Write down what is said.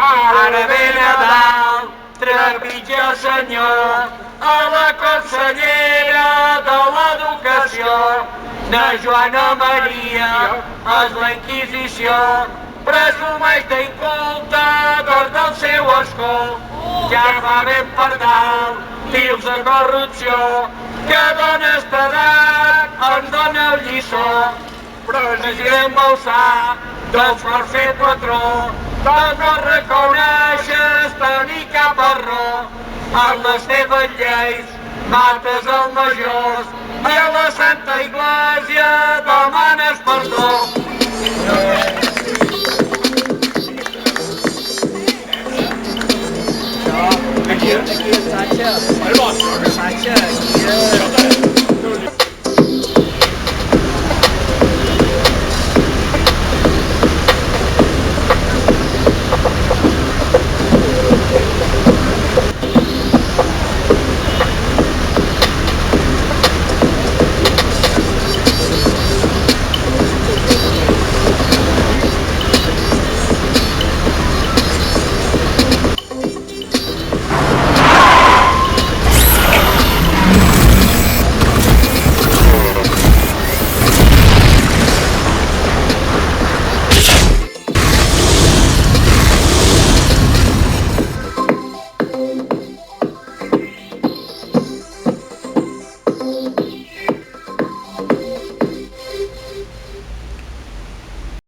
Ara ve Nadal, trepitja el senyor, a la consellera de l'Educació. Na Joana Maria és la Inquisició, presumeix d'inculta des del seu escó. Ja fa ben per dalt, fils de corrupció, que d'honesta edat ens dona el lliçó. President Balsà, dels per fer patró, doncs no reconeixes tenir cap error. En les teves lleis mates els majors i a la Santa Iglesia demanes perdó. Aquí el Satxa. El vostre. El Satxa, aquí.